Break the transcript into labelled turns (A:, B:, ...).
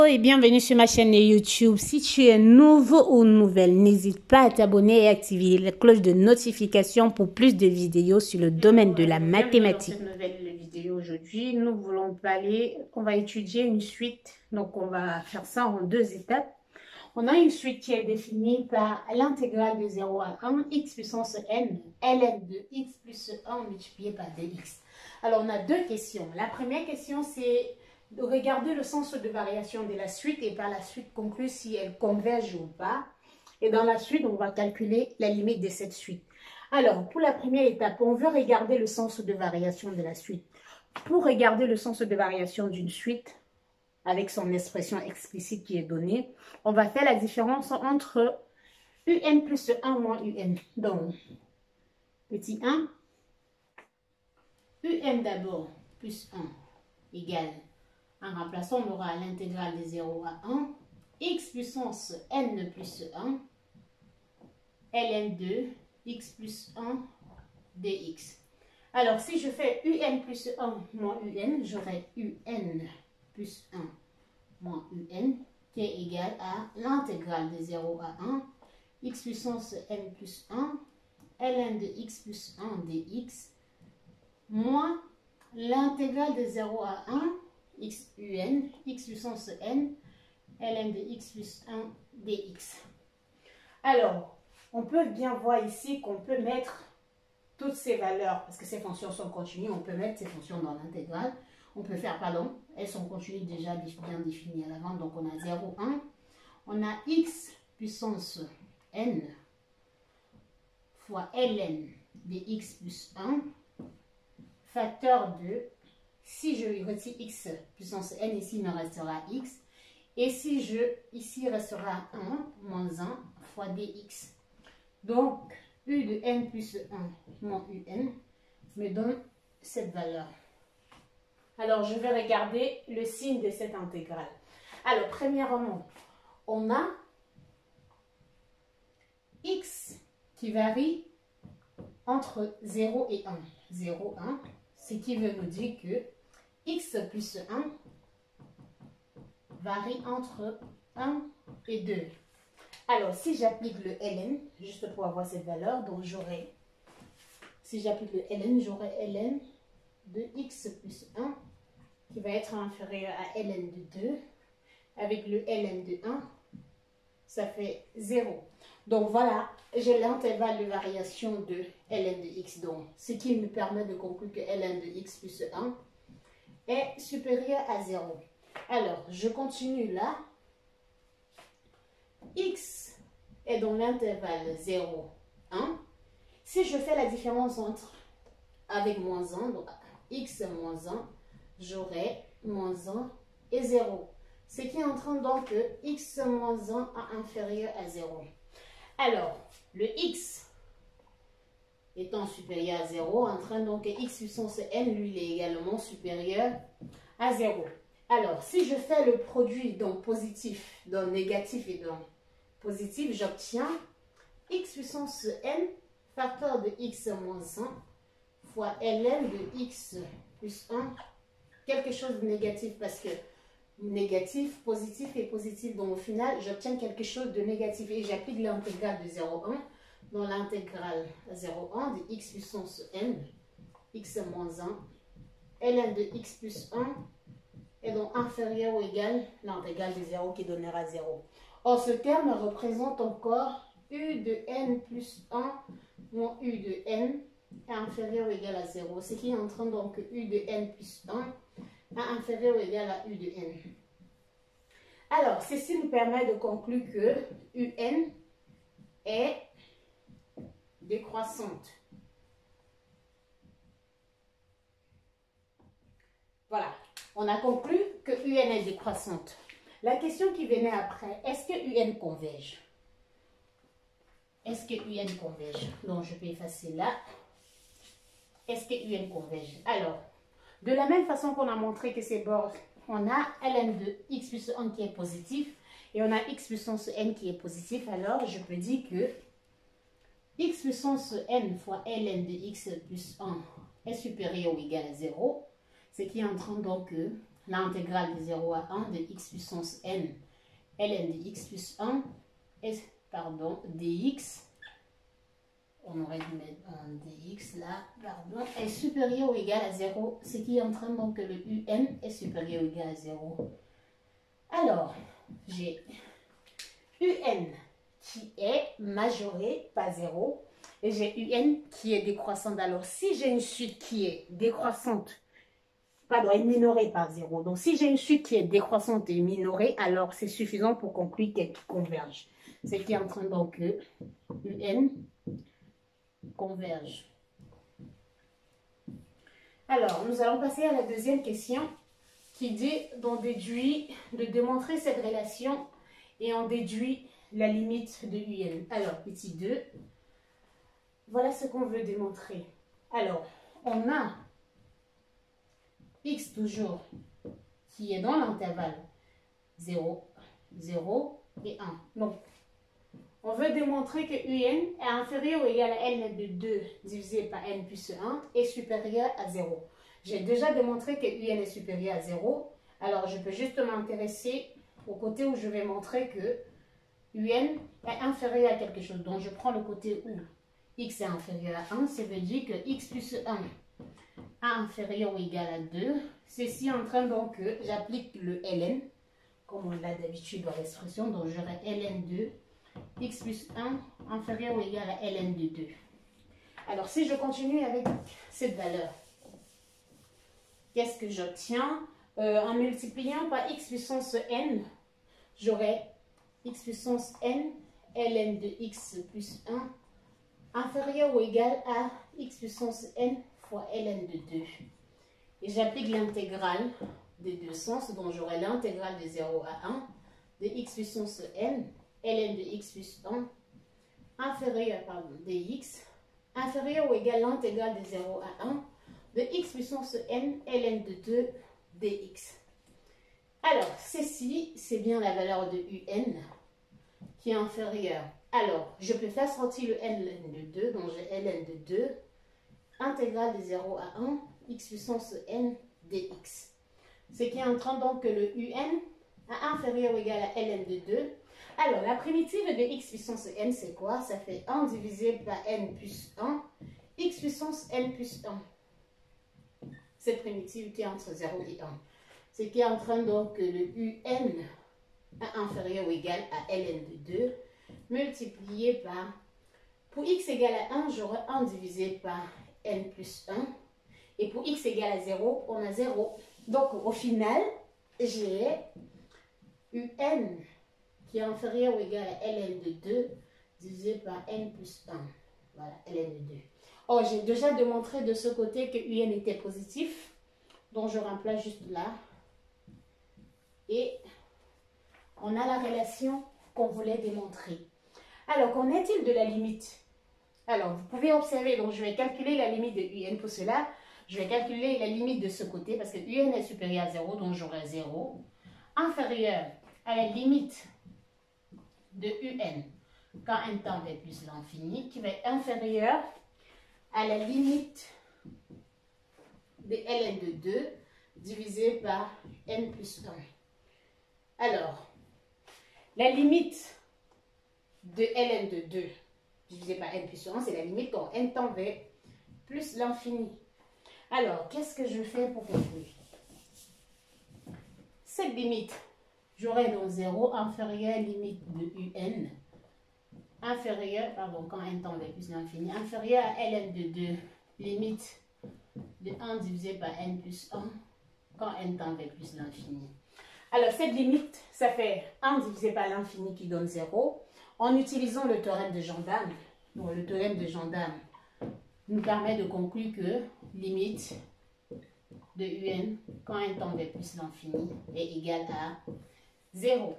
A: Et bienvenue sur ma chaîne YouTube. Si tu es nouveau ou nouvelle, n'hésite pas à t'abonner et activer la cloche de notification pour plus de vidéos sur le domaine de la mathématique. Dans cette nouvelle vidéo aujourd'hui, nous voulons parler, on va étudier une suite. Donc on va faire ça en deux étapes. On a une suite qui est définie par l'intégrale de 0 à 1, x puissance n, ln de x plus 1 multiplié par dx. Alors on a deux questions. La première question c'est de regarder le sens de variation de la suite et par la suite conclure si elle converge ou pas. Et dans la suite, on va calculer la limite de cette suite. Alors, pour la première étape, on veut regarder le sens de variation de la suite. Pour regarder le sens de variation d'une suite, avec son expression explicite qui est donnée, on va faire la différence entre un plus 1 moins un. Donc, petit 1, un d'abord plus 1 égale. En remplaçant, on aura l'intégrale de 0 à 1, x puissance n plus 1, ln de x plus 1 dx. Alors, si je fais un plus 1 moins un, j'aurai un plus 1 moins un, qui est égal à l'intégrale de 0 à 1, x puissance n plus 1, ln de x plus 1 dx, moins l'intégrale de 0 à 1, x puissance n, ln de x plus 1 dx. Alors, on peut bien voir ici qu'on peut mettre toutes ces valeurs, parce que ces fonctions sont continues, on peut mettre ces fonctions dans l'intégrale. On peut faire, pardon, elles sont continues déjà bien définies à l'avant, donc on a 0, 1. On a x puissance n fois ln de x plus 1, facteur de, si je retire x puissance n, ici il me restera x. Et si ici il restera 1 moins 1 fois dx. Donc, u de n plus 1 moins un me donne cette valeur. Alors, je vais regarder le signe de cette intégrale. Alors, premièrement, on a x qui varie entre 0 et 1. 0, 1, ce qui veut nous dire que x plus 1 varie entre 1 et 2. Alors, si j'applique le ln, juste pour avoir cette valeur, donc j'aurai, si j'applique le ln, j'aurai ln de x plus 1 qui va être inférieur à ln de 2. Avec le ln de 1, ça fait 0. Donc voilà, j'ai l'intervalle de variation de ln de x. Donc, ce qui me permet de conclure que ln de x plus 1 est supérieur à 0. Alors, je continue là. X est dans l'intervalle 0, 1. Si je fais la différence entre avec moins 1, donc x moins 1, j'aurai moins 1 et 0. Ce qui entraîne donc que x moins 1 est inférieur à 0. Alors, le x étant supérieur à 0, entraîne donc que x puissance n, lui, il est également supérieur à 0. Alors, si je fais le produit donc positif, donc négatif et donc positif, j'obtiens x puissance n, facteur de x moins 1, fois ln de x plus 1, quelque chose de négatif parce que négatif, positif et positif. Donc, au final, j'obtiens quelque chose de négatif et j'applique l'intégrale de 0,1 dans l'intégrale 0,1 de x puissance n, x moins 1, ln de x plus 1 est donc inférieur ou égal l'intégrale de 0 qui donnera 0. Or, ce terme représente encore u de n plus 1 moins u de n est inférieur ou égal à 0. Ce qui entraîne donc u de n plus 1 est inférieur ou égal à u de n. Alors, ceci nous permet de conclure que un est décroissante. Voilà, on a conclu que un est décroissante. La question qui venait après, est-ce que un converge? Est-ce que un converge? Donc, je peux effacer là. Est-ce que un converge? Alors, de la même façon qu'on a montré que ces bords, on a ln de x plus 1 qui est positif et on a x puissance n qui est positif. Alors, je peux dire que x puissance n fois ln de x plus 1 est supérieur ou égal à 0. Ce qui entraîne donc que l'intégrale de 0 à 1 de x puissance n, ln de x plus 1, dx, on aurait dû mettre un dx là, pardon, est supérieur ou égal à 0, ce qui entraîne donc que le un est supérieur ou égal à 0. Alors, j'ai un qui est majoré par 0 et j'ai un qui est décroissante. Alors, si j'ai une suite qui est décroissante, pardon, est minorée par 0, donc si j'ai une suite qui est décroissante et minorée, alors c'est suffisant pour conclure qu'elle converge. Ce qui entraîne donc que un converge. Alors, nous allons passer à la deuxième question qui dit de démontrer cette relation et on déduit la limite de un. Alors, petit 2, voilà ce qu'on veut démontrer. Alors, on a x toujours qui est dans l'intervalle 0, 0 et 1. Donc, on veut démontrer que un est inférieur ou égal à n de 2 divisé par n plus 1 est supérieur à 0. J'ai déjà démontré que un est supérieur à 0. Alors, je peux juste m'intéresser au côté où je vais montrer que un est inférieur à quelque chose. Donc, je prends le côté où x est inférieur à 1. Ça veut dire que x plus 1 est inférieur ou égal à 2. Ceci entraîne donc que j'applique le ln, comme on l'a d'habitude dans l'expression. Donc, j'aurai ln de x plus 1 inférieur ou égal à ln de 2. Alors, si je continue avec cette valeur, qu'est-ce que j'obtiens? En multipliant par x puissance n, j'aurai x puissance n, ln de x plus 1, inférieur ou égal à x puissance n fois ln de 2. Et j'applique l'intégrale des deux sens, donc j'aurai l'intégrale de 0 à 1 de x puissance n, ln de x plus 1, inférieur, dx, inférieur ou égal à l'intégrale de 0 à 1 de x puissance n, ln de 2, dx. Alors, ceci, c'est bien la valeur de un qui est inférieure. Alors, je peux faire sortir le ln de 2, donc j'ai ln de 2, intégrale de 0 à 1, x puissance n, dx. Ce qui entraîne donc que le un est inférieur ou égal à ln de 2. Alors, la primitive de x puissance n, c'est quoi? Ça fait 1 divisé par n plus 1, x puissance n plus 1. Cette primitive qui est entre 0 et 1. Ce qui entraîne donc que le un est inférieur ou égal à ln de 2, multiplié par, pour x égale à 1, j'aurai 1 divisé par n plus 1. Et pour x égale à 0, on a 0. Donc, au final, j'ai un qui est inférieur ou égal à ln de 2 divisé par n plus 1. Voilà, ln de 2. Oh, j'ai déjà démontré de ce côté que un était positif. Donc, je remplace juste là. Et on a la relation qu'on voulait démontrer. Alors, qu'en est-il de la limite? Alors, vous pouvez observer, donc je vais calculer la limite de un. Pour cela, je vais calculer la limite de ce côté parce que un est supérieur à 0, donc j'aurai 0. Inférieur à la limite de un quand n tend vers plus l'infini, qui va être inférieur à la limite de ln de 2 divisé par n plus 1. Alors, la limite de ln de 2 divisé par n plus 1, c'est la limite quand n tend vers plus l'infini. Alors, qu'est-ce que je fais pour conclure? Cette limite, j'aurai donc 0 inférieur à la limite de un, inférieur, pardon, quand n tend vers plus l'infini, inférieur à ln de 2, limite de 1 divisé par n plus 1, quand n tend vers plus l'infini. Alors, cette limite, ça fait 1 divisé par l'infini qui donne 0. En utilisant le théorème de Jordan, donc le théorème de Jordan nous permet de conclure que limite de un quand n tend vers plus l'infini est égale à 0.